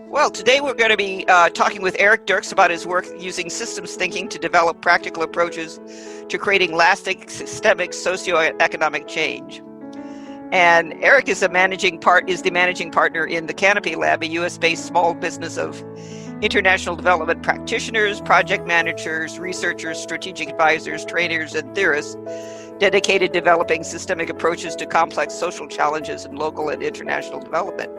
Well, today we're going to be talking with Eric Derks about his work using systems thinking to develop practical approaches to creating lasting systemic socio-economic change. And Eric is the managing partner in the Canopy Lab, a US-based small business of international development practitioners, project managers, researchers, strategic advisors, trainers, and theorists dedicated to developing systemic approaches to complex social challenges in local and international development.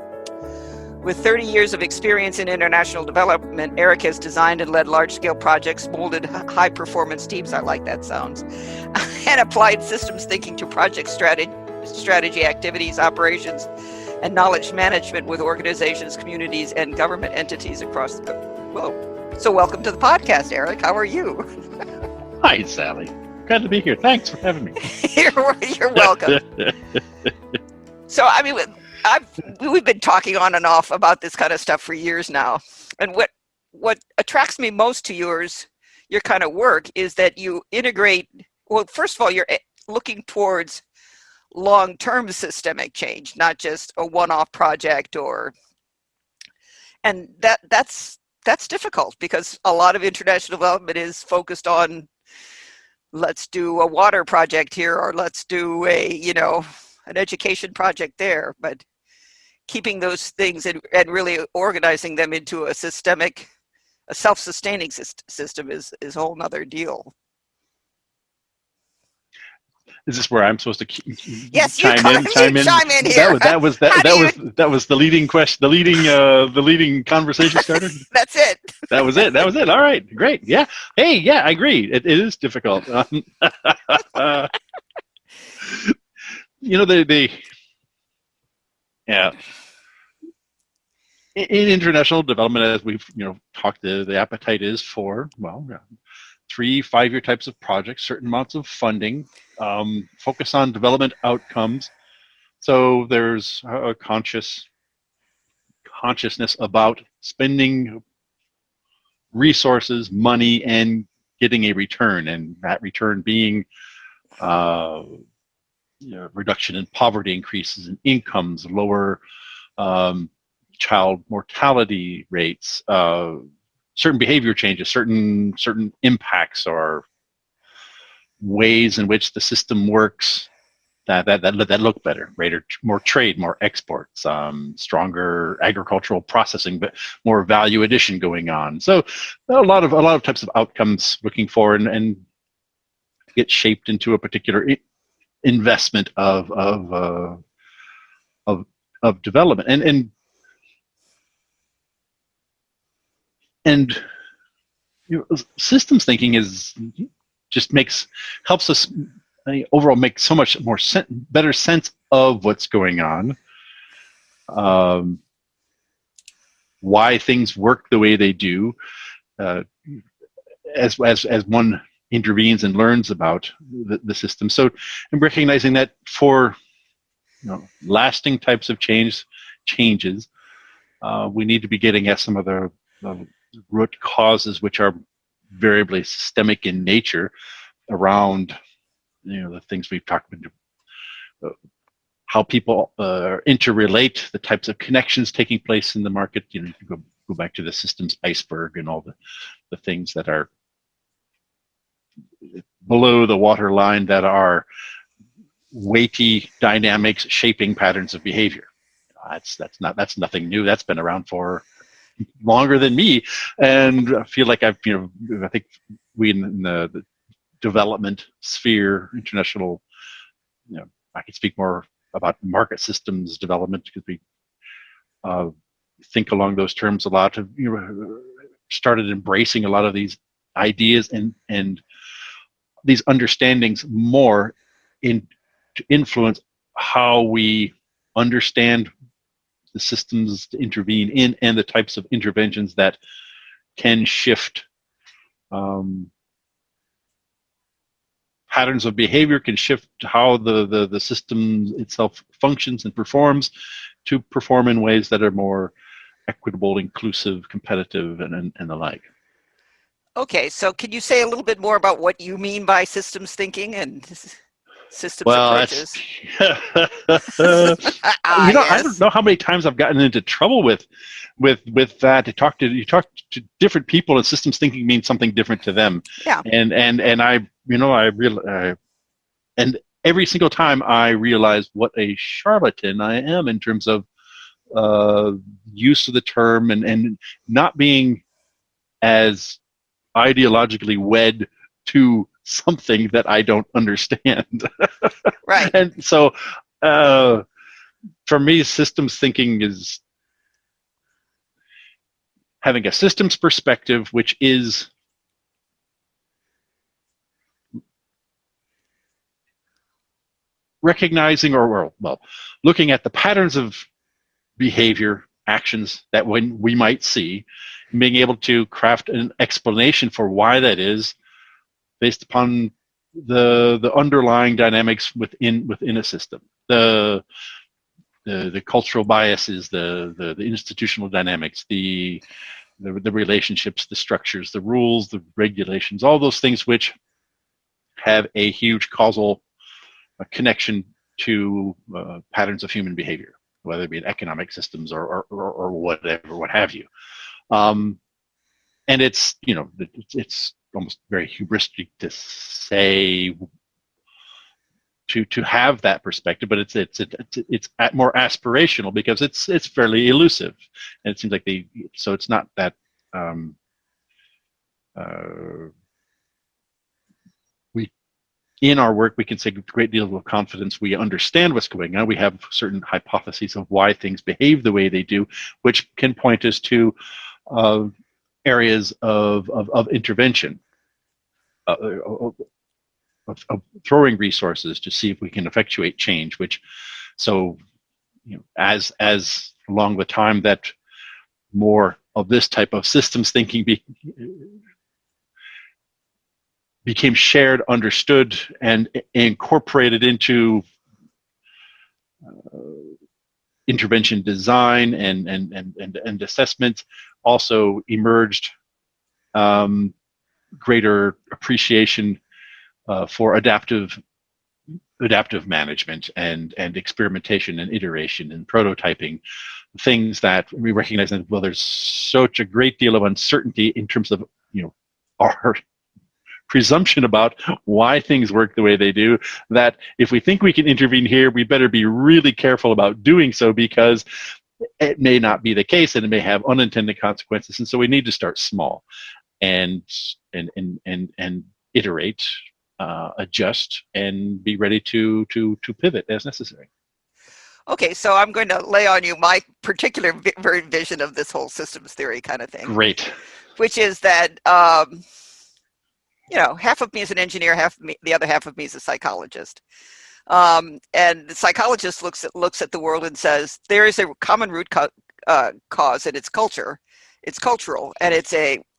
With 30 years of experience in international development, Eric has designed and led large-scale projects, molded high-performance teams, I like that sounds, and applied systems thinking to project strategy activities, operations, and knowledge management with organizations, communities, and government entities across the globe. So welcome to the podcast, Eric. How are you? Hi, Sally. Glad to be here. Thanks for having me. You're welcome. So, I mean, we've been talking on and off about this kind of stuff for years now. And what attracts me most to your kind of work is that you integrate, well, first of all, you're looking towards long-term systemic change, not just a one-off project and that's difficult because a lot of international development is focused on let's do a water project here or let's do an education project there, but keeping those things and really organizing them into a self-sustaining system is a whole nother deal. Is this where I'm supposed to yes, chime in? Chime in here. That was the leading question, the leading conversation starter. That's it. That was it. All right, great. Yeah. Hey, yeah, I agree. It is difficult. Yeah. In international development, as we've talked, the appetite is for 3 5-year types of projects, certain amounts of funding, focus on development outcomes. So there's a consciousness about spending resources, money, and getting a return, and that return being reduction in poverty, increases in incomes, lower child mortality rates, certain behavior changes, certain impacts or ways in which the system works that look better, more trade, more exports, stronger agricultural processing, but more value addition going on. So a lot of types of outcomes looking for and get shaped into a particular investment of development and systems thinking helps us overall make so much more better sense of what's going on, why things work the way they do, as one intervenes and learns about the system. So, and recognizing that for lasting types of changes, we need to be getting at some of the root causes, which are variably systemic in nature, around the things we've talked about, how people interrelate, the types of connections taking place in the market. You can go back to the systems iceberg and all the things that are below the waterline that are weighty dynamics shaping patterns of behavior. That's nothing new. That's been around for longer than me, and I feel like I think we in the development sphere, international, I could speak more about market systems development because we think along those terms a lot. Started embracing a lot of these ideas and these understandings more to influence how we understand the systems to intervene in and the types of interventions that can shift patterns of behavior, can shift how the system itself functions and performs, to perform in ways that are more equitable, inclusive, competitive, and the like. Okay, so can you say a little bit more about what you mean by systems thinking? systems Well, that's approaches. I don't Yes. know how many times I've gotten into trouble with that. You talk to different people, and systems thinking means something different to them. Yeah. And I real and every single time I realize what a charlatan I am in terms of uh, use of the term and not being as ideologically wed to something that I don't understand. Right. And so uh, for me, systems thinking is having a systems perspective, which is recognizing or well, looking at the patterns of behavior, actions that when we might see, and being able to craft an explanation for why that is based upon the underlying dynamics within a system. The cultural biases, the institutional dynamics, the relationships, the structures, the rules, the regulations, all those things which have a huge causal connection to patterns of human behavior, whether it be in economic systems or whatever, what have you. And it's almost very hubristic to say to have that perspective, but it's more aspirational because it's fairly elusive, and it seems like so it's not that um, we in our work we can say with a great deal of confidence we understand what's going on. We have certain hypotheses of why things behave the way they do, which can point us to areas of intervention. Of throwing resources to see if we can effectuate change, which so as along the time that more of this type of systems thinking became shared, understood, and incorporated into intervention design and assessment, also emerged greater appreciation for adaptive management and experimentation and iteration and prototyping, things that we recognize that, well, there's such a great deal of uncertainty in terms of our presumption about why things work the way they do, that if we think we can intervene here, we better be really careful about doing so because it may not be the case and it may have unintended consequences. And so we need to start small and iterate, adjust, and be ready to pivot as necessary. Okay, so I'm going to lay on you my particular vision of this whole systems theory kind of thing. Great. Which is that half of me is an engineer, the other half of me is a psychologist. And the psychologist looks at the world and says there is a common root cause, and it's culture. It's cultural, and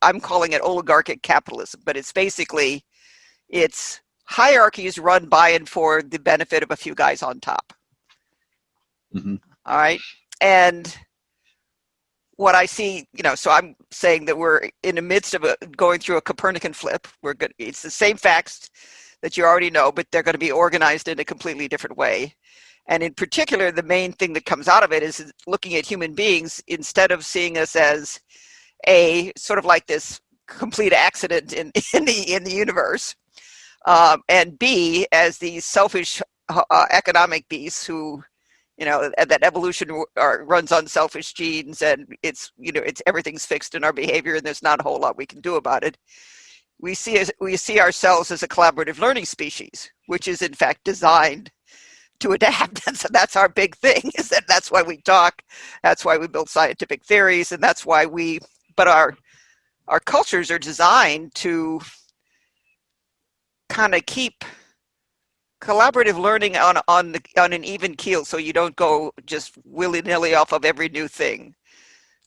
I'm calling it oligarchic capitalism, but it's basically it's hierarchies run by and for the benefit of a few guys on top. Mm-hmm. All right, and what I see, so I'm saying that we're in the midst of going through a Copernican flip. It's the same facts that you already know, but they're going to be organized in a completely different way. And in particular, the main thing that comes out of it is looking at human beings instead of seeing us as a sort of like this complete accident in the universe, and B as these selfish economic beasts who, that evolution runs on selfish genes, and it's everything's fixed in our behavior, and there's not a whole lot we can do about it. We see ourselves as a collaborative learning species, which is in fact designed to adapt. And so that's our big thing, is that's why we talk, that's why we build scientific theories, and that's why but our cultures are designed to kind of keep collaborative learning on an even keel, so you don't go just willy-nilly off of every new thing.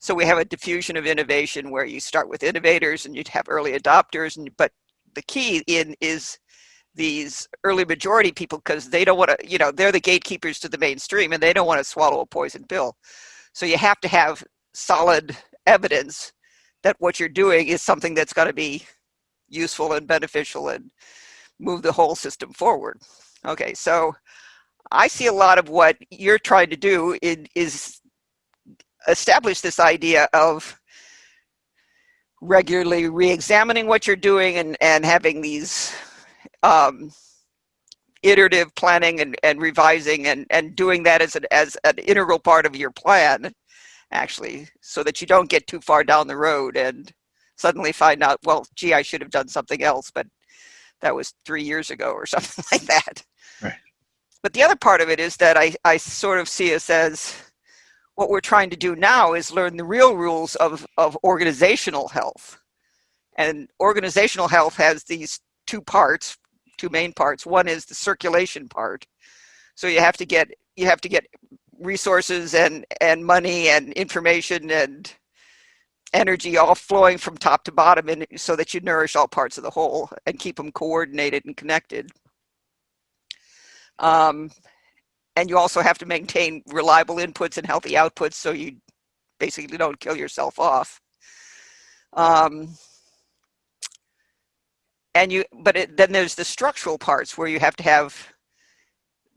So we have a diffusion of innovation where you start with innovators and you'd have early adopters, but the key is these early majority people, because they don't want to, they're the gatekeepers to the mainstream and they don't want to swallow a poison pill. So you have to have solid evidence that what you're doing is something that's going to be useful and beneficial and move the whole system forward. Okay, so I see a lot of what you're trying to do is establish this idea of regularly re-examining what you're doing and having these iterative planning and revising and doing that as an integral part of your plan, actually, so that you don't get too far down the road and suddenly find out, well, gee, I should have done something else, but that was 3 years ago or something like that. Right. But the other part of it is that I sort of see us as what we're trying to do now is learn the real rules of organizational health. And organizational health has these two main parts. One is the circulation part. So you have to get resources and money and information and energy all flowing from top to bottom so that you nourish all parts of the whole and keep them coordinated and connected. And you also have to maintain reliable inputs and healthy outputs so you basically don't kill yourself off. Then there's the structural parts where you have to have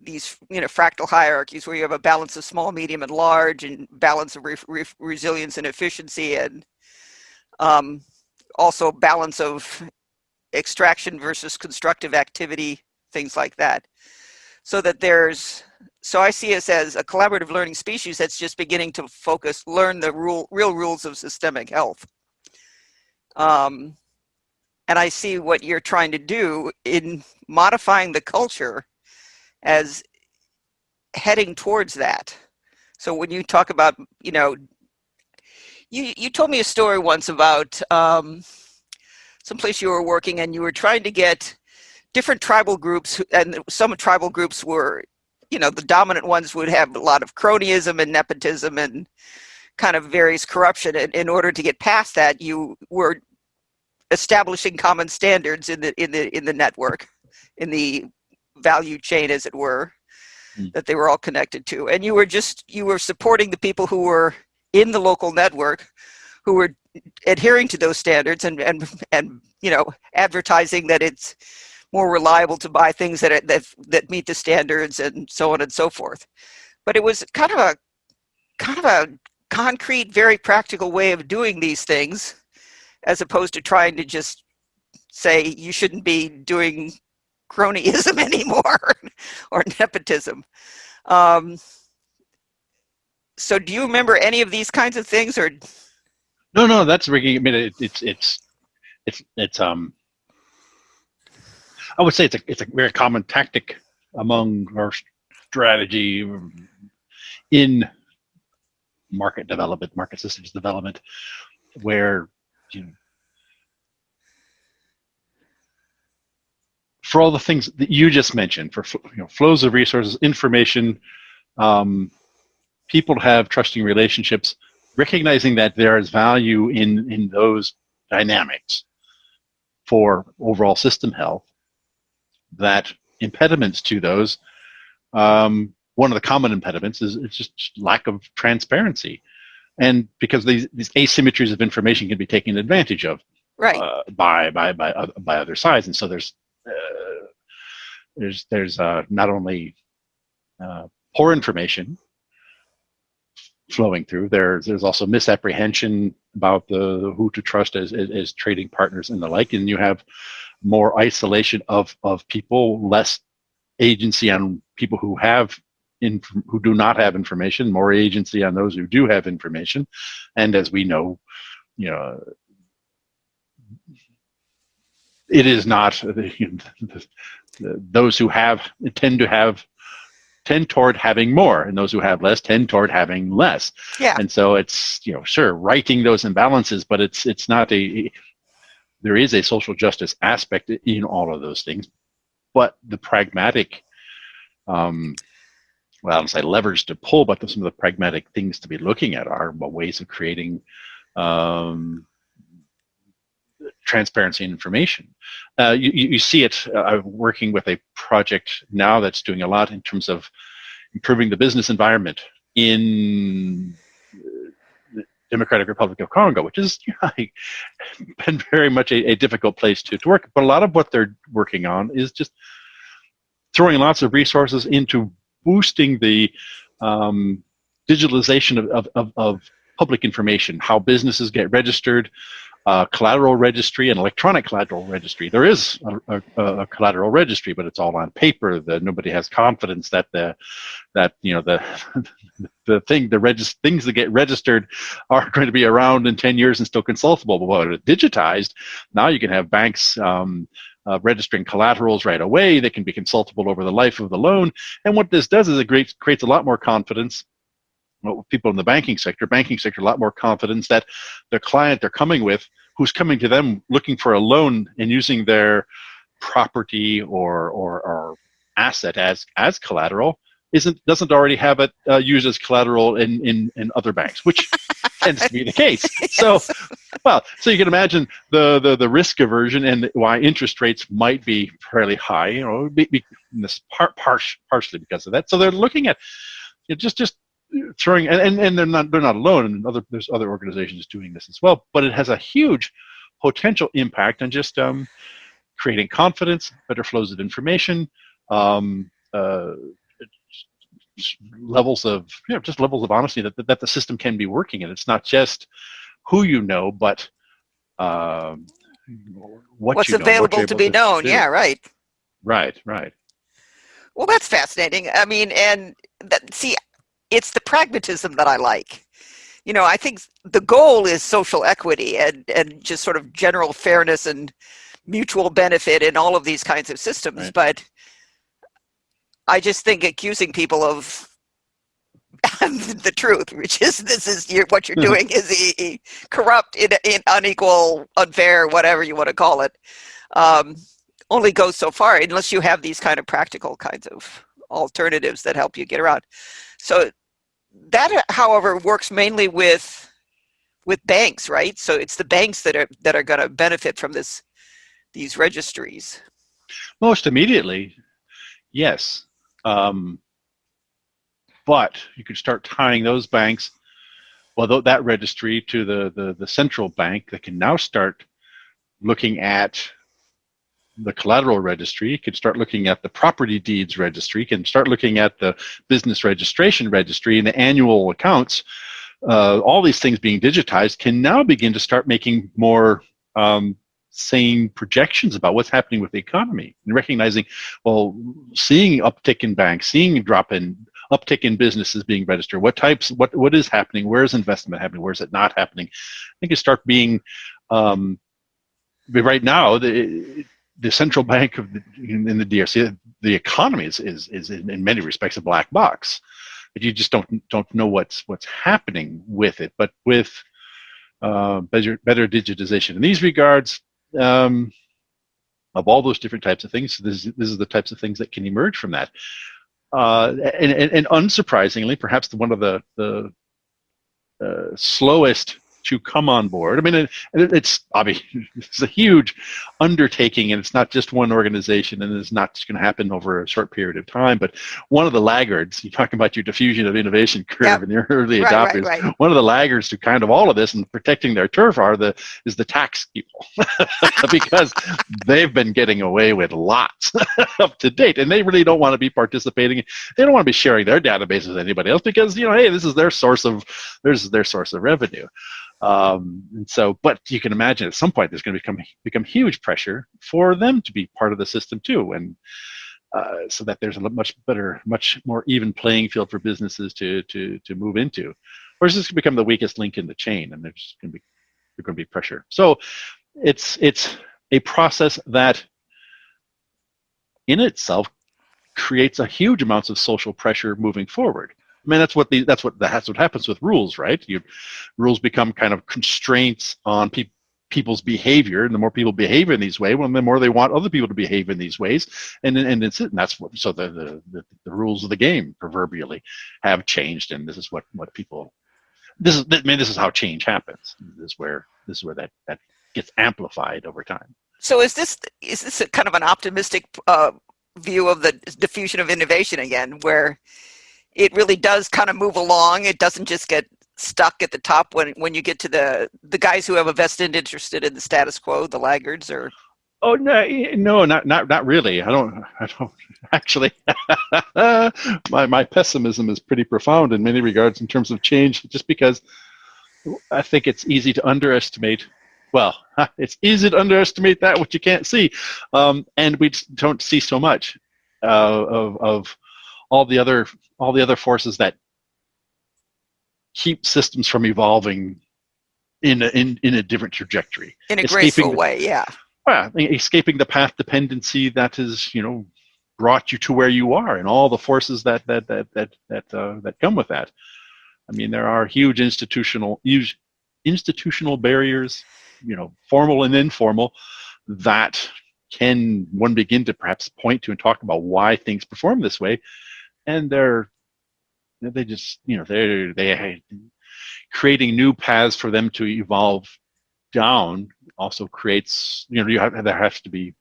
these, fractal hierarchies where you have a balance of small, medium, and large, and balance of resilience and efficiency, and also balance of extraction versus constructive activity, things like that. So I see us as a collaborative learning species that's just beginning to learn the real rules of systemic health. And I see what you're trying to do in modifying the culture as heading towards that. So when you talk about, you told me a story once about someplace you were working and you were trying to get different tribal groups, and some tribal groups were, the dominant ones would have a lot of cronyism and nepotism and kind of various corruption. And in order to get past that, you were establishing common standards in the network, in the value chain, as it were, that they were all connected to. And you were supporting the people who were in the local network, who were adhering to those standards and advertising that it's more reliable to buy things that meet the standards and so on and so forth. But it was kind of a concrete, very practical way of doing these things, as opposed to trying to just say you shouldn't be doing cronyism anymore or nepotism. So do you remember any of these kinds of things, or? No, that's Ricky. I mean, it's I would say it's a very common tactic among our strategy in market development, market systems development, where for all the things that you just mentioned, for flows of resources, information, people have trusting relationships, recognizing that there is value in those dynamics for overall system health, that impediments to those, one of the common impediments is just lack of transparency. And because these asymmetries of information can be taken advantage of, right, by other sides. And so there's not only poor information flowing through, there's also misapprehension about who to trust as trading partners and the like, and you have more isolation of people, less agency on people who do not have information, more agency on those who do have information. And as we know, it is not those who have tend toward having more, and those who have less tend toward having less. Yeah. And so it's sure, righting those imbalances, but it's not there is a social justice aspect in all of those things, but the pragmatic I don't say levers to pull, but some of the pragmatic things to be looking at are ways of creating transparency and information. You see it. I'm working with a project now that's doing a lot in terms of improving the business environment in the Democratic Republic of Congo, which is been very much a difficult place to work. But a lot of what they're working on is just throwing lots of resources into boosting the digitalization of public information, how businesses get registered, collateral registry and electronic collateral registry. There is a collateral registry, but it's all on paper. Nobody has confidence that the things that get registered are going to be around in 10 years and still consultable. But when it's digitized, now you can have banks registering collaterals right away. They can be consultable over the life of the loan. And what this does is it creates a lot more confidence. Well, people in the banking sector, a lot more confidence that the client they're coming with, who's coming to them looking for a loan and using their property or asset as collateral, doesn't already have it used as collateral in other banks, which tends to be the case. Yes. So you can imagine the risk aversion and why interest rates might be fairly high. This partially because of that. So they're looking at just throwing, and they're not alone, and there's other organizations doing this as well. But it has a huge potential impact on just creating confidence, better flows of information, levels of honesty that the system can be working in. It's not just who you know, but what's available to be known. Yeah, right. Right. Well, that's fascinating. I mean, it's the pragmatism that I like. I think the goal is social equity and just sort of general fairness and mutual benefit in all of these kinds of systems. Right. But I just think accusing people of the truth, which is what you're doing is corrupt, unequal, unfair, whatever you want to call it, only goes so far unless you have these kind of practical kinds of alternatives that help you get around. So that, however, works mainly with banks, right? So it's the banks that are going to benefit from these registries. Most immediately, yes. But you could start tying those banks, that registry, to the central bank that can now start looking at the collateral registry, can start looking at the property deeds registry, can start looking at the business registration registry and the annual accounts. All these things being digitized can now begin to start making more sane projections about what's happening with the economy and recognizing, seeing uptick in banks, seeing uptick in businesses being registered, what is happening, where is investment happening, where is it not happening. I think it start being, right now, the central bank in the DRC, the economy is in many respects a black box. But you just don't know what's happening with it. But with better digitization in these regards, of all those different types of things, this is the types of things that can emerge from that. And unsurprisingly, perhaps one of the slowest to come on board. I mean, it's obviously it's a huge undertaking, and it's not just one organization, and it's not just going to happen over a short period of time. But one of the laggards, you're talking about your diffusion of innovation curve and your early adopters. Right. One of the laggards to kind of all of this and protecting their turf is the tax people, because they've been getting away with lots up to date, and they really don't want to be participating. They don't want to be sharing their database with anybody else because hey, this is their source of revenue. But you can imagine at some point there's going to become huge pressure for them to be part of the system too, and so that there's a much more even playing field for businesses to move into. Or is this going to become the weakest link in the chain, and there's going to be pressure? So it's a process that in itself creates a huge amounts of social pressure moving forward. I mean, that's what happens with rules, right? Rules become kind of constraints on people's behavior, and the more people behave in these ways, the more they want other people to behave in these ways, and that's what. So the rules of the game proverbially have changed, and this is what people. This is how change happens. This is where that gets amplified over time. So is this a kind of an optimistic view of the diffusion of innovation again, where it really does kind of move along? It doesn't just get stuck at the top when you get to the guys who have a vested interest in the status quo, the laggards? Or Oh no, no, not really. I don't actually. My pessimism is pretty profound in many regards in terms of change, just because I think it's easy to underestimate. Well, it's easy to underestimate that which you can't see, and we don't see so much of all the other forces that keep systems from evolving in a different trajectory. In a graceful way, yeah. Well, escaping the path dependency that has, brought you to where you are, and all the forces that come with that. I mean, there are huge institutional barriers, formal and informal, that can one begin to perhaps point to and talk about why things perform this way, and they just, they creating new paths for them to evolve down also creates, there has to be,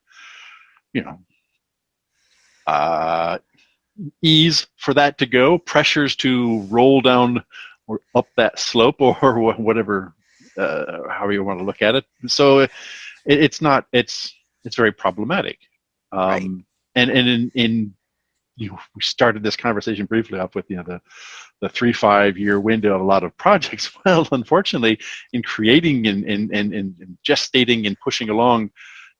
ease for that to go, pressures to roll down or up that slope, or whatever, however you want to look at it. So it's very problematic. Right. And we started this conversation briefly off with the 3-5 year window of a lot of projects. Well, unfortunately, in creating and gestating and pushing along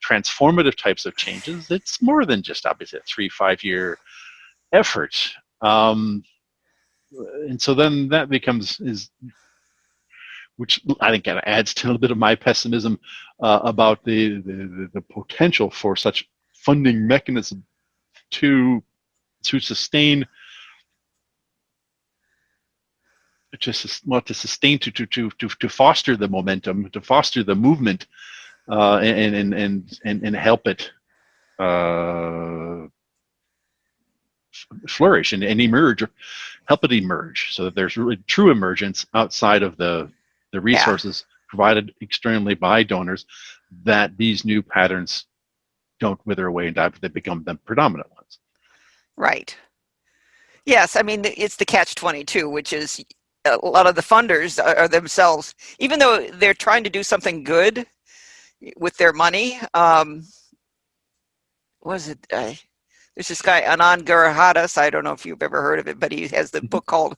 transformative types of changes, it's more than just obviously a 3-5 year effort. And so then that which I think kind of adds to a little bit of my pessimism about the potential for such funding mechanism to sustain, to foster the momentum, to foster the movement, and help it flourish and emerge, help it emerge, so that there's really true emergence outside of the resources provided externally by donors, that these new patterns don't wither away and die, but they become the predominant ones. Right. Yes, I mean, it's the catch-22, which is a lot of the funders are themselves, even though they're trying to do something good with their money. There's this guy, Anand Giridharadas, I don't know if you've ever heard of it, but he has the book called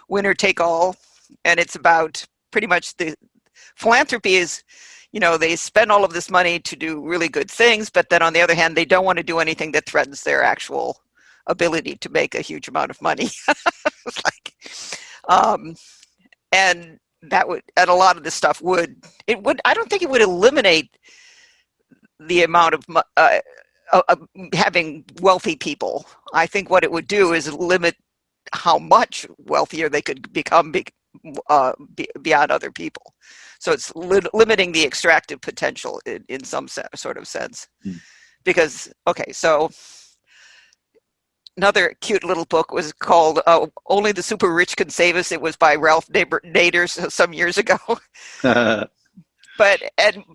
Winner Take All, and it's about pretty much the philanthropy is, they spend all of this money to do really good things, but then on the other hand, they don't want to do anything that threatens their actual ability to make a huge amount of money. And that would, and a lot of this stuff I don't think it would eliminate the amount of having wealthy people. I think what it would do is limit how much wealthier they could become beyond other people. So it's limiting the extractive potential in some sort of sense. Because, okay, so another cute little book was called Only the Super Rich Can Save Us. It was by Ralph Nader some years ago. But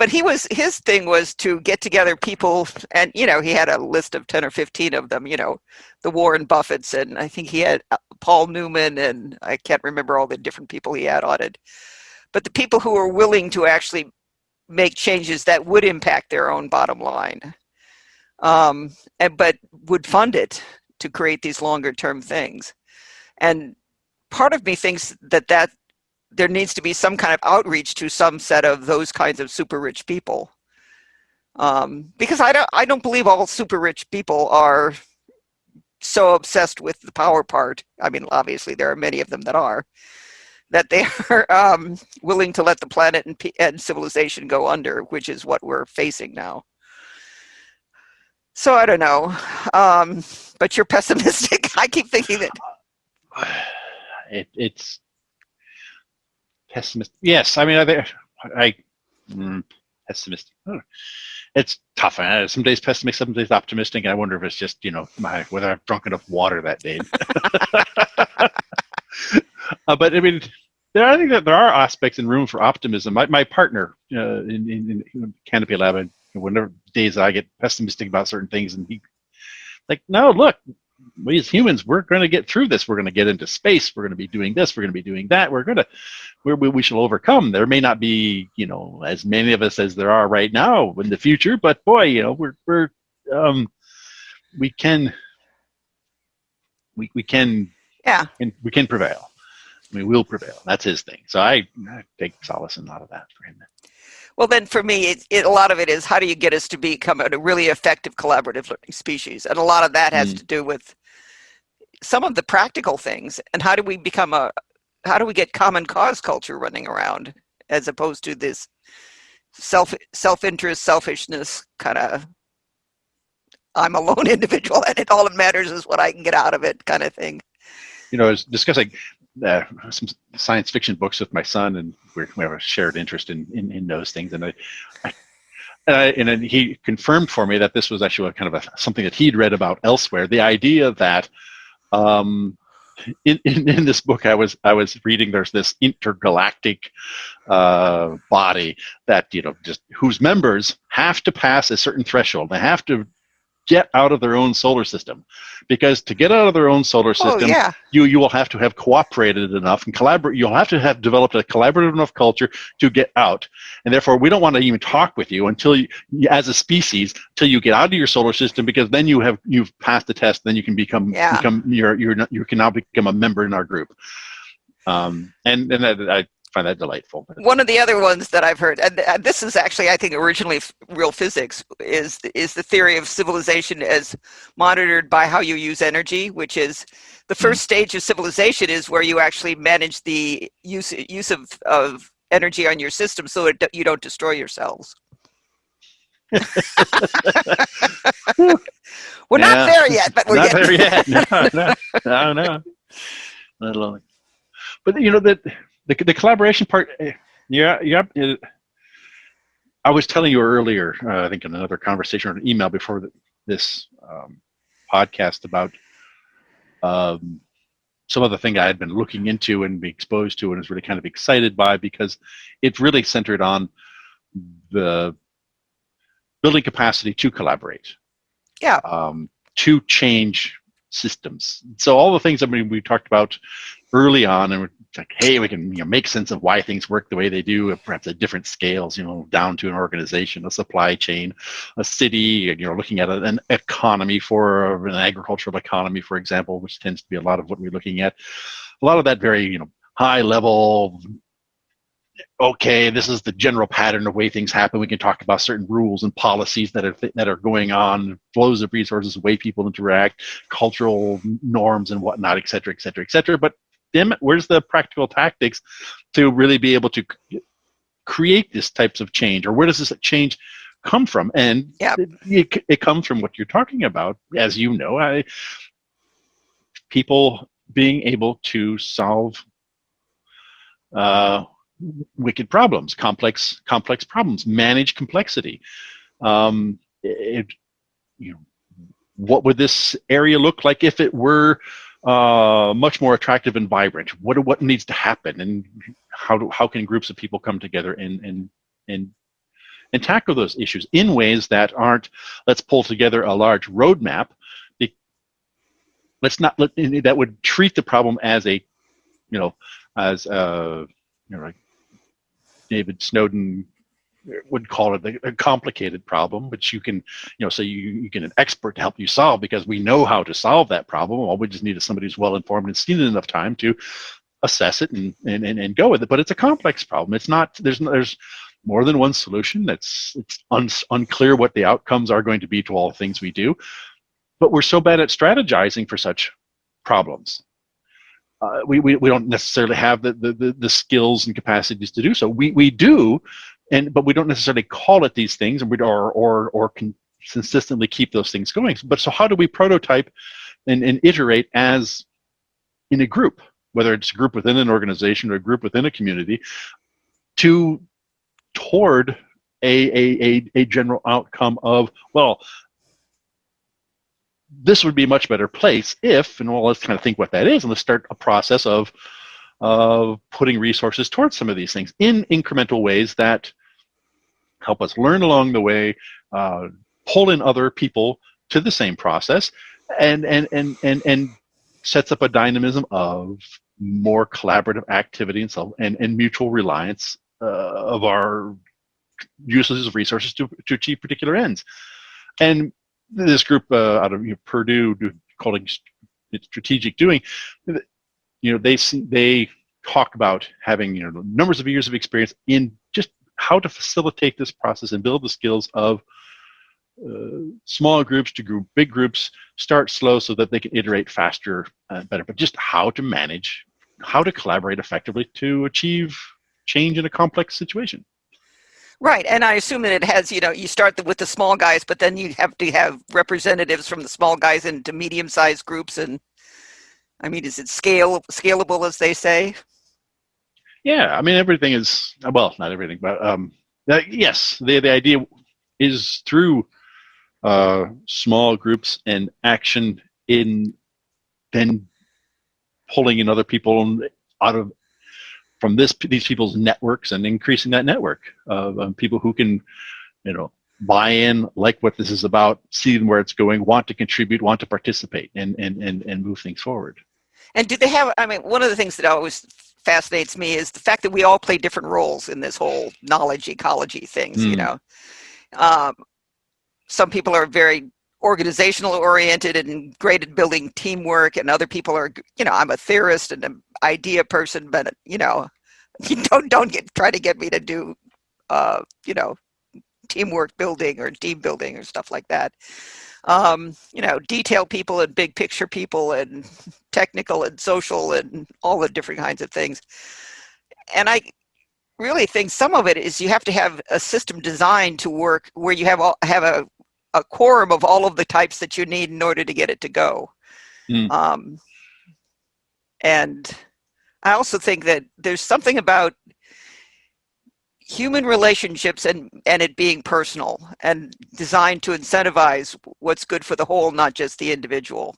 his thing was to get together people, and he had a list of 10 or 15 of them, the Warren Buffetts, and I think he had Paul Newman, and I can't remember all the different people he had on it. But the people who were willing to actually make changes that would impact their own bottom line, but would fund it to create these longer term things. And part of me thinks that there needs to be some kind of outreach to some set of those kinds of super rich people, because I don't believe all super rich people are so obsessed with the power part. I mean, obviously there are many of them that are, that they are willing to let the planet and civilization go under, which is what we're facing now. So I don't know, but you're pessimistic. I keep thinking that it's pessimistic. Yes, I mean, pessimistic. It's tough. Some days pessimistic, some days optimistic. I wonder if it's just whether I've drunk enough water that day. But I mean, I think that there are aspects and room for optimism. My partner in Canopy Lab, whenever days I get pessimistic about certain things, and he no, look, we as humans, we're going to get through this. We're going to get into space. We're going to be doing this. We're going to be doing that. We shall overcome. There may not be, as many of us as there are right now in the future, but boy, we can Yeah. we can prevail. We will prevail. That's his thing. So I take solace in a lot of that for him. Well, then for me, a lot of it is how do you get us to become a really effective collaborative learning species? And a lot of that has to do with some of the practical things. And how do we get common cause culture running around as opposed to this self-interest, selfishness kind of, I'm a lone individual and all that matters is what I can get out of it kind of thing. I was discussing some science fiction books with my son, and we have a shared interest in those things. And and he confirmed for me that this was actually something that he'd read about elsewhere. The idea that in this book I was reading, there's this intergalactic body that just whose members have to pass a certain threshold. They have to get out of their own solar system, because to get out of their own solar system, you will have to have cooperated enough and collaborate. You'll have to have developed a collaborative enough culture to get out, and therefore we don't want to even talk with you until you, as a species, till you get out of your solar system, because then you've passed the test. Then you can become you can now become a member in our group, and I find that delightful. One of the other ones that I've heard, and this is actually, I think, originally real physics, is the theory of civilization as monitored by how you use energy, which is the first stage of civilization is where you actually manage the use of energy on your system so you don't destroy yourselves. We're not there yet, but we're not there yet. No. Not alone. But the collaboration part, I was telling you earlier, I think in another conversation or an email before this podcast, about some of the thing I had been looking into and being exposed to and was really kind of excited by, because it's really centered on the building capacity to collaborate, to change systems. So all the things we talked about early on, and we're like, hey, we can make sense of why things work the way they do, perhaps at different scales, down to an organization, a supply chain, a city, and looking at an economy, for an agricultural economy, for example, which tends to be a lot of what we're looking at. A lot of that very high level. Okay, this is the general pattern of way things happen. We can talk about certain rules and policies that are going on, flows of resources, the way people interact, cultural norms and whatnot, et cetera, et cetera, et cetera. But damn it, where's the practical tactics to really be able to create this types of change, or where does this change come from? And it comes from what you're talking about, as you know, people being able to solve wicked problems, complex problems, manage complexity. What would this area look like if it were much more attractive and vibrant? What needs to happen, and how can groups of people come together and tackle those issues in ways that aren't, let's pull together a large roadmap. That would treat the problem as like David Snowden would call it a complicated problem, which you can, so you get an expert to help you solve, because we know how to solve that problem. All we just need is somebody who's well informed and seen it enough time to assess it and go with it. But it's a complex problem. It's not. There's more than one solution. It's unclear what the outcomes are going to be to all the things we do. But we're so bad at strategizing for such problems. We don't necessarily have the skills and capacities to do so. We do. But we don't necessarily call it these things, and or can consistently keep those things going. But so how do we prototype and iterate as in a group, whether it's a group within an organization or a group within a community, toward a general outcome of, well, this would be a much better place if, and well, let's kind of think what that is, and let's start a process of putting resources towards some of these things in incremental ways that help us learn along the way, pull in other people to the same process, and sets up a dynamism of more collaborative activity and mutual reliance of our uses of resources to achieve particular ends. And this group out of Purdue, calling it strategic doing, they talk about having numbers of years of experience in just how to facilitate this process and build the skills of small groups to big groups, start slow so that they can iterate faster, better, but just how to manage, how to collaborate effectively to achieve change in a complex situation. Right, and I assume that it has, you start with the small guys, but then you have to have representatives from the small guys into medium-sized groups, and I mean, is it scalable, as they say? Yeah, I mean, everything is, well, not everything, but yes, the idea is through small groups and action in then pulling in other people from these people's networks and increasing that network of people who can, buy in, like what this is about, see where it's going, want to contribute, want to participate, and move things forward. And do they have, I mean, one of the things that always fascinates me is the fact that we all play different roles in this whole knowledge ecology things, Some people are very organizational oriented and great at building teamwork, and other people are, I'm a theorist and an idea person, but you don't try to get me to do teamwork building or team building or stuff like that. Detail people and big picture people and technical and social and all the different kinds of things. And I really think some of it is you have to have a system designed to work where you have a quorum of all of the types that you need in order to get it to go. And I also think that there's something about human relationships and it being personal and designed to incentivize what's good for the whole, not just the individual.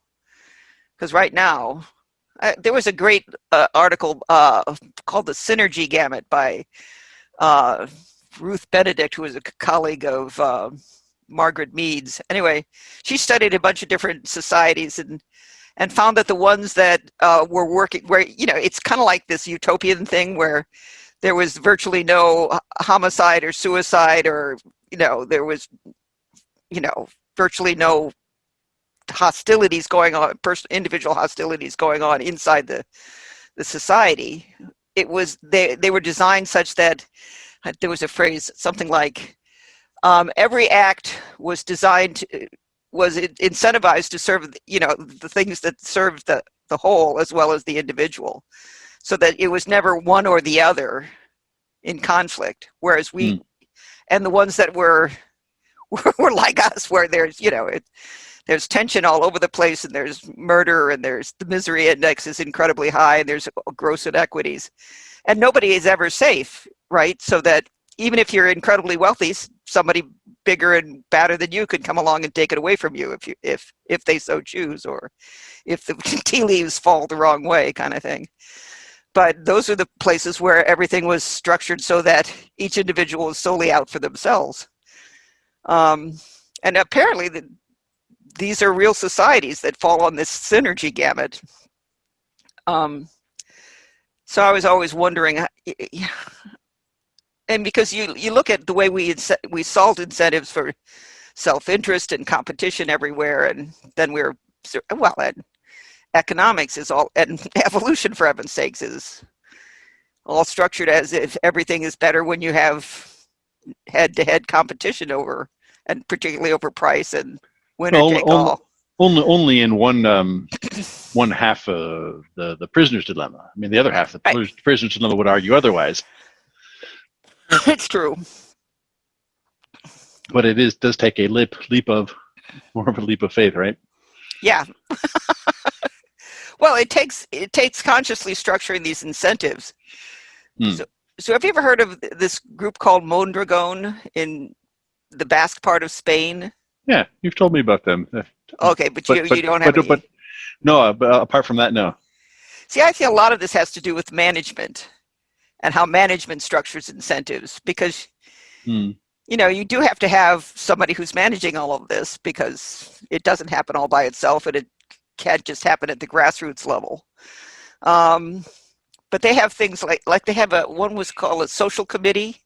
Because right now, there was a great article called The Synergy Gamut by Ruth Benedict, who was a colleague of Margaret Mead's. Anyway, she studied a bunch of different societies and found that the ones that were working, where, it's kind of like this utopian thing where there was virtually no homicide or suicide, or, there was, virtually no hostilities going on, individual hostilities going on inside the society. It was, they were designed such that there was a phrase, something like, every act was designed was incentivized to serve, the things that served the whole as well as the individual, so that it was never one or the other in conflict. Whereas and the ones that were like us, where there's, there's tension all over the place, and there's murder, and there's the misery index is incredibly high, and there's gross inequities, and nobody is ever safe, right? So that even if you're incredibly wealthy, somebody bigger and badder than you could come along and take it away from you if they so choose, or if the tea leaves fall the wrong way, kind of thing. But those are the places where everything was structured so that each individual was solely out for themselves. And apparently these are real societies that fall on this synergy gamut. So I was always wondering, and because you look at the way we solved incentives for self-interest and competition everywhere, and then and economics is all, and evolution, for heaven's sakes, is all structured as if everything is better when you have head-to-head competition over, and particularly over price and winner take all. Only in one half of the prisoner's dilemma. I mean, the other half of the prisoner's dilemma would argue otherwise. It's true, but it does take a more of a leap of faith, right? Yeah. Well, it takes consciously structuring these incentives. So have you ever heard of this group called Mondragon in the Basque part of Spain? Yeah, you've told me about them. Okay, but you don't have any. But no, apart from that, no. See, I think a lot of this has to do with management and how management structures incentives, because you know, you do have to have somebody who's managing all of this because it doesn't happen all by itself, and it can't just happen at the grassroots level. Um, but they have things like they have one was called a social committee,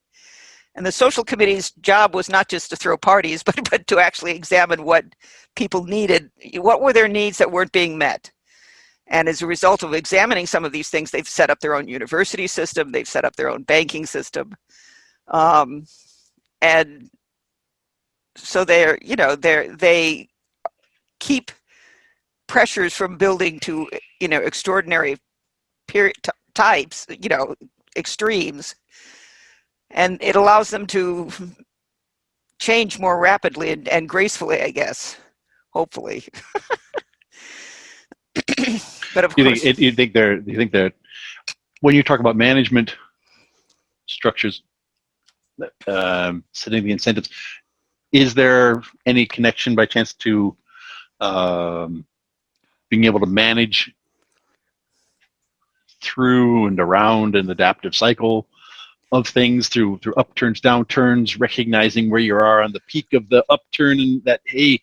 and the social committee's job was not just to throw parties, but to actually examine what people needed, what were their needs that weren't being met. And as a result of examining some of these things, they've set up their own university system, they've set up their own banking system. And so they keep pressures from building to, extraordinary types, extremes. And it allows them to change more rapidly and gracefully, I guess, hopefully. But of course, you think that when you talk about management structures, setting the incentives, is there any connection by chance to being able to manage through and around an adaptive cycle of things, through upturns, downturns, recognizing where you are on the peak of the upturn, and that, hey,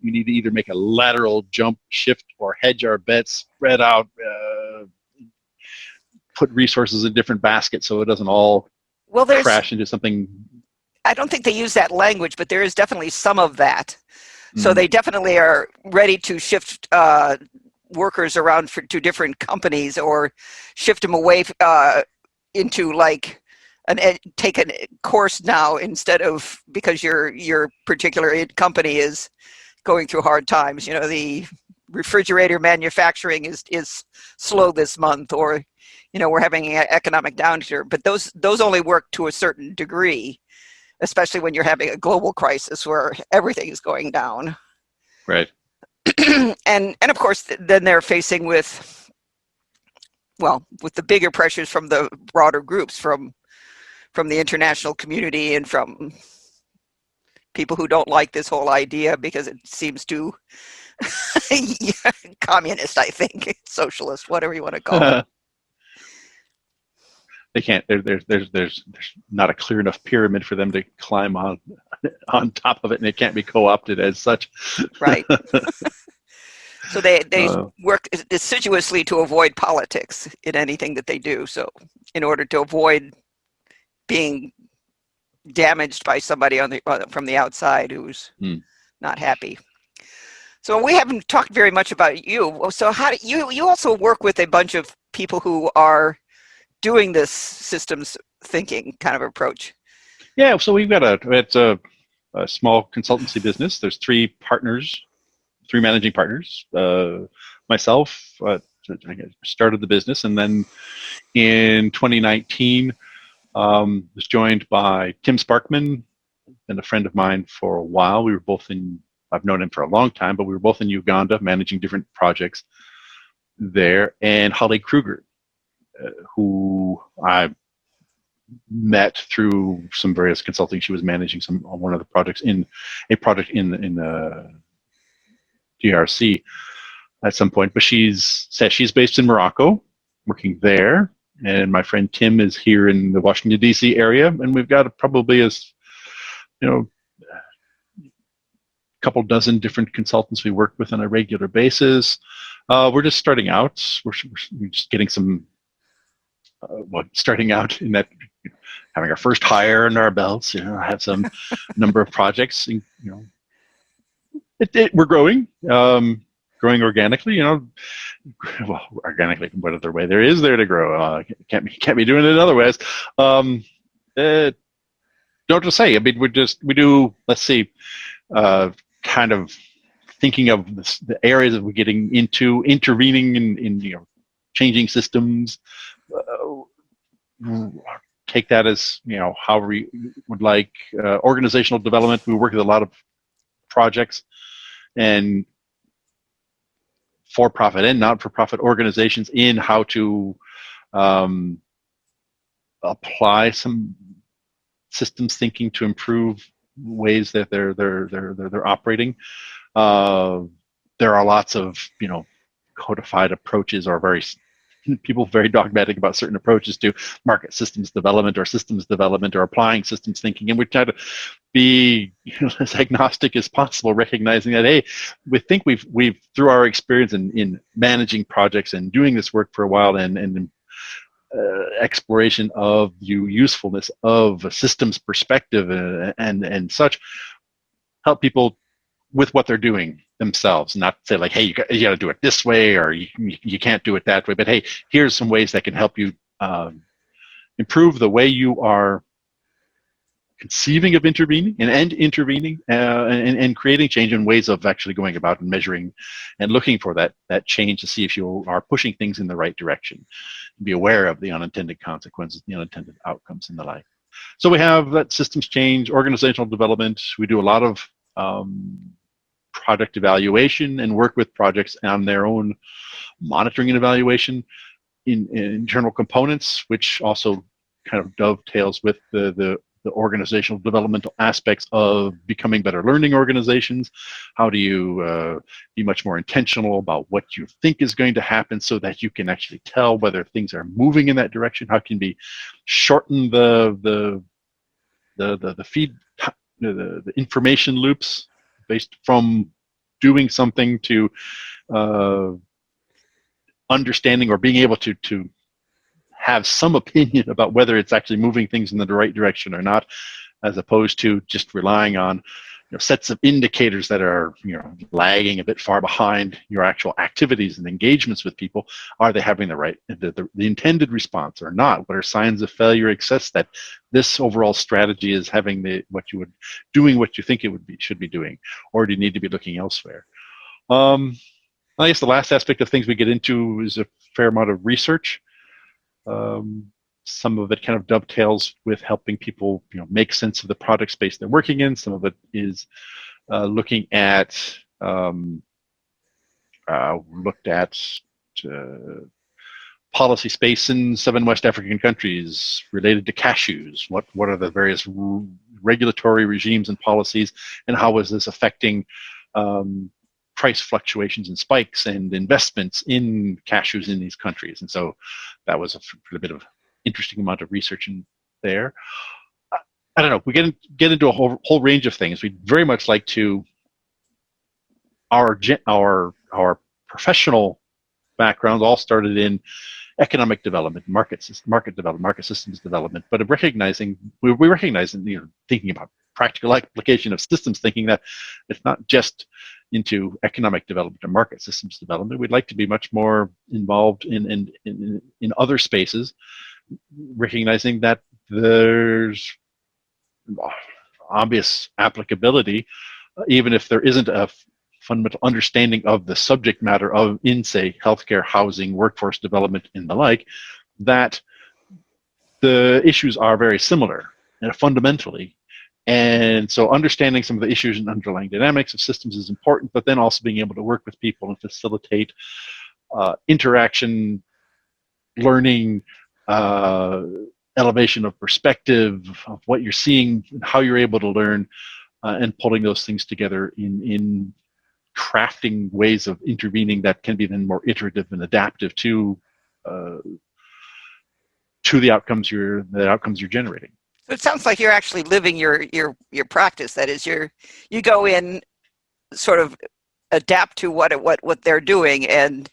we need to either make a lateral jump, shift, or hedge our bets, spread out, put resources in different baskets so it doesn't all crash into something. I don't think they use that language, but there is definitely some of that. So they definitely are ready to shift workers around to different companies, or shift them away into like take a course now, instead of, because your particular company is going through hard times. The refrigerator manufacturing is slow this month, or we're having an economic downturn. But those only work to a certain degree, especially when you're having a global crisis where everything is going down. Right. and of course, then they're facing with the bigger pressures from the broader groups, from the international community, and from people who don't like this whole idea because it seems too communist, I think, socialist, whatever you want to call it. They can't. There's not a clear enough pyramid for them to climb on top of it, and it can't be co-opted as such. Right. So they work assiduously to avoid politics in anything that they do. So in order to avoid being damaged by somebody from the outside who's not happy. So we haven't talked very much about you. So how do you also work with a bunch of people who are doing this systems thinking kind of approach? Yeah, so we've got a small consultancy business. There's three managing partners. Myself, I started the business, and then in 2019 was joined by Tim Sparkman, been a friend of mine for a while. We were both I've known him for a long time, but we were both in Uganda managing different projects there, and Holly Kruger, who I met through some various consulting. She was managing one of the projects in the DRC at some point, but she's based in Morocco, working there, and my friend Tim is here in the Washington DC area, and we've got probably a couple dozen different consultants we work with on a regular basis. We're just starting out. We're just getting some. Starting out in that, having our first hire under our belts, have some number of projects, we're growing organically, well, organically, what other way there is there to grow? Can't be doing it in other ways. Don't just say, I mean, we do, let's see, kind of thinking of the areas that we're getting into, intervening in changing systems. Take that as however we would like. Organizational development, we work with a lot of projects and for-profit and not-for-profit organizations in how to apply some systems thinking to improve ways that they're operating. There are lots of codified approaches or very people very dogmatic about certain approaches to market systems development or applying systems thinking, and we try to be as agnostic as possible, recognizing that, hey, we think we've through our experience in managing projects and doing this work for a while, and exploration of the usefulness of a systems perspective and such, help people with what they're doing themselves, not say like, hey, you got to do it this way, or you can't do it that way, but hey, here's some ways that can help you improve the way you are conceiving of intervening and creating change, in ways of actually going about and measuring and looking for that change to see if you are pushing things in the right direction. Be aware of the unintended consequences, the unintended outcomes, and the like. So we have that systems change, organizational development. We do a lot of project evaluation and work with projects on their own monitoring and evaluation in internal components, which also kind of dovetails with the organizational developmental aspects of becoming better learning organizations. How do you be much more intentional about what you think is going to happen, so that you can actually tell whether things are moving in that direction? How can we shorten the information loops based from doing something to understanding or being able to have some opinion about whether it's actually moving things in the right direction or not, as opposed to just relying on sets of indicators that are lagging a bit far behind your actual activities and engagements with people. Are they having the intended response or not? What are signs of failure success that this overall strategy is having doing what you think it should be doing, or do you need to be looking elsewhere? I guess the last aspect of things we get into is a fair amount of research. Some of it kind of dovetails with helping people make sense of the product space they're working in. Some of it is looking at policy space in 7 West African countries related to cashews. What are the various regulatory regimes and policies, and how is this affecting price fluctuations and spikes and investments in cashews in these countries? And so that was a bit of interesting amount of research in there. I don't know. We get into a whole range of things. We'd very much like to our professional backgrounds all started in economic development, market development, market systems development, but we recognize thinking about practical application of systems thinking, that it's not just into economic development or market systems development. We'd like to be much more involved in other spaces, recognizing that there's obvious applicability, even if there isn't a fundamental understanding of the subject matter in, say, healthcare, housing, workforce development, and the like, that the issues are very similar fundamentally. And so understanding some of the issues and underlying dynamics of systems is important, but then also being able to work with people and facilitate interaction, learning, elevation of perspective of what you're seeing, how you're able to learn, and pulling those things together in crafting ways of intervening that can be then more iterative and adaptive to the outcomes you're generating. So it sounds like you're actually living your practice. That is, you go in, sort of adapt to what they're doing, and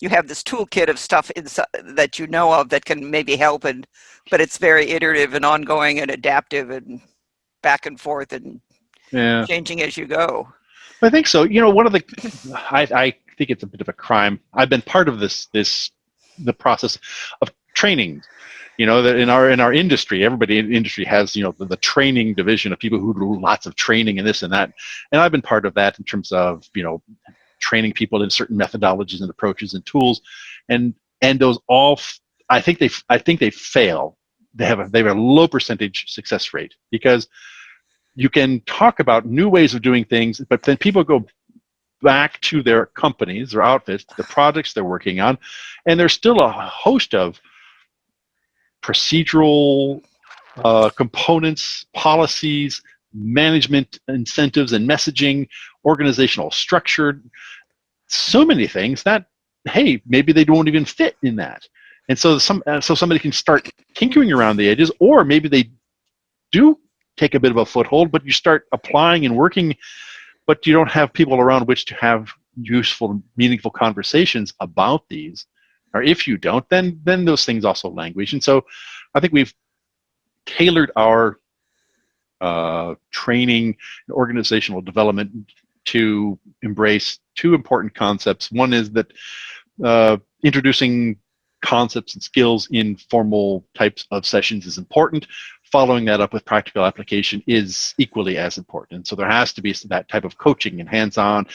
you have this toolkit of stuff inside that you know of that can maybe help, but it's very iterative and ongoing and adaptive and back and forth and changing as you go. I think so. One of I think it's a bit of a crime. I've been part of the process of training. That in our industry, everybody in the industry has, the training division of people who do lots of training and this and that. And I've been part of that in terms of, training people in certain methodologies and approaches and tools. And those all, I think they fail. They have a low percentage success rate, because you can talk about new ways of doing things, but then people go back to their companies, their outfits, the projects they're working on, and there's still a host of procedural components, policies, management incentives and messaging, organizational structure, so many things that hey, maybe they don't even fit in that. And so somebody can start tinkering around the edges, or maybe they do take a bit of a foothold, but you start applying and working, but you don't have people around which to have useful, meaningful conversations about these. Or if you don't, then those things also languish. And so I think we've tailored our training and organizational development to embrace two important concepts. One is that introducing concepts and skills in formal types of sessions is important. Following that up with practical application is equally as important. And so there has to be that type of coaching and hands-on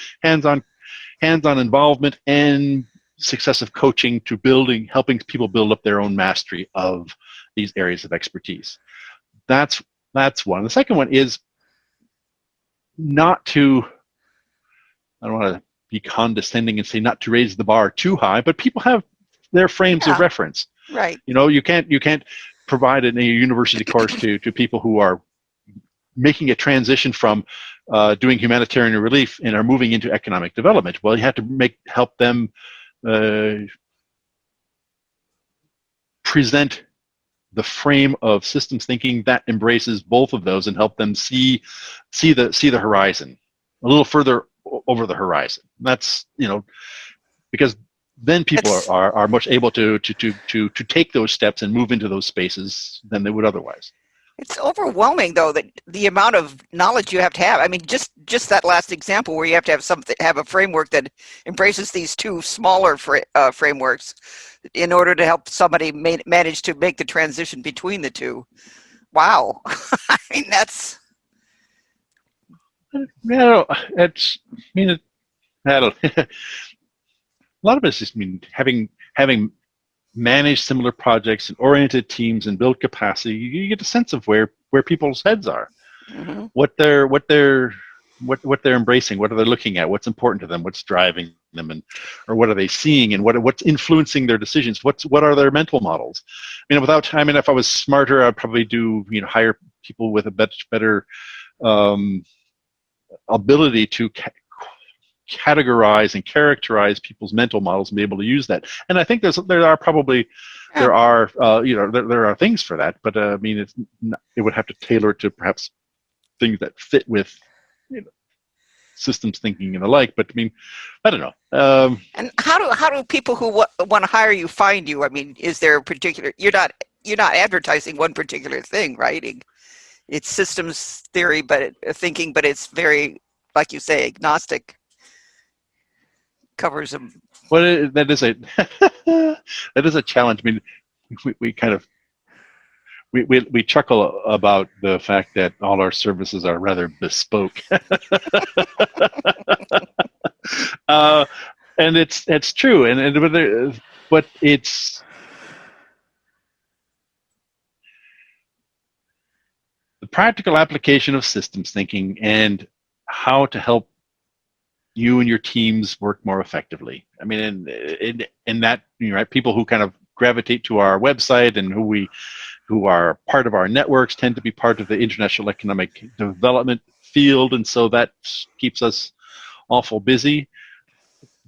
involvement and successive coaching to helping people build up their own mastery of these areas of expertise. That's one. The second one is not to, I don't want to be condescending and say not to raise the bar too high, but people have their frames of reference. Right. You can't provide a university course to people who are making a transition from doing humanitarian relief and are moving into economic development. Well, you have to help them present the frame of systems thinking that embraces both of those and help them see the horizon a little further over the horizon. That's because then people are much able to take those steps and move into those spaces than they would otherwise. It's overwhelming, though, that the amount of knowledge you have to have. I mean, just that last example where you have to have a framework that embraces these two smaller frameworks in order to help somebody manage to make the transition between the two. Wow. I mean, that's... Yeah, a lot of it is just having managed similar projects and oriented teams and build capacity. You get a sense of where people's heads are, mm-hmm. what they're embracing, what are they looking at, what's important to them, what's driving them, or what are they seeing, and what's influencing their decisions. What are their mental models? If I was smarter, I'd probably hire people with a much better ability to categorize and characterize people's mental models and be able to use that. And I think there are things for that, but it would have to tailor to perhaps things that fit with systems thinking and the like. But I don't know. And how do people who want to hire you find you? I mean, is there a particular? You're not advertising one particular thing, right? It's systems theory, thinking, but it's very, like you say, agnostic. Covers them. Well, that is a challenge. We chuckle about the fact that all our services are rather bespoke, and it's true. But it's the practical application of systems thinking and how to help you and your teams work more effectively. I mean, in that, right, people who kind of gravitate to our website and who are part of our networks tend to be part of the international economic development field, and so that keeps us awful busy.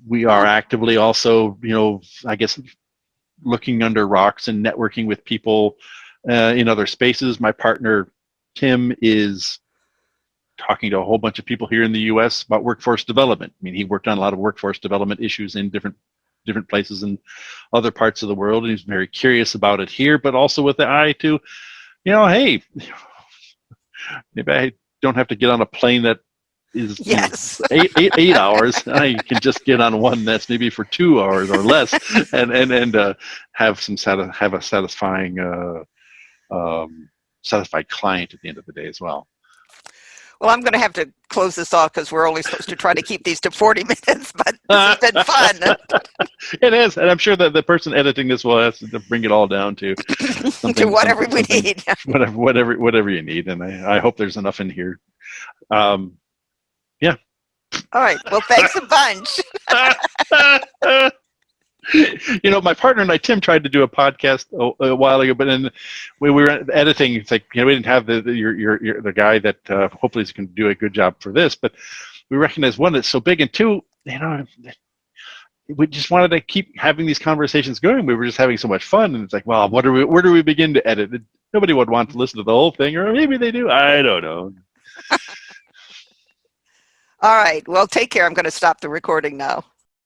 We are actively also, I guess, looking under rocks and networking with people in other spaces. My partner, Tim, is talking to a whole bunch of people here in the U.S. about workforce development. He worked on a lot of workforce development issues in different places in other parts of the world, and he's very curious about it here, but also with the eye to, hey, maybe I don't have to get on a plane that is eight hours. I can just get on one that's maybe for 2 hours or less, and have a satisfying satisfied client at the end of the day as well. Well, I'm going to have to close this off because we're only supposed to try to keep these to 40 minutes, but this has been fun. It is, and I'm sure that the person editing this will have to bring it all down to whatever we need. Whatever you need, and I hope there's enough in here. Yeah. All right. Well, thanks a bunch. My partner and I, Tim, tried to do a podcast a while ago, but then we were editing. It's like, we didn't have the guy that hopefully is going to do a good job for this, but we recognize, one, it's so big, and two, we just wanted to keep having these conversations going. We were just having so much fun, and it's like, well, where do we begin to edit? Nobody would want to listen to the whole thing, or maybe they do. I don't know. All right. Well, take care. I'm going to stop the recording now.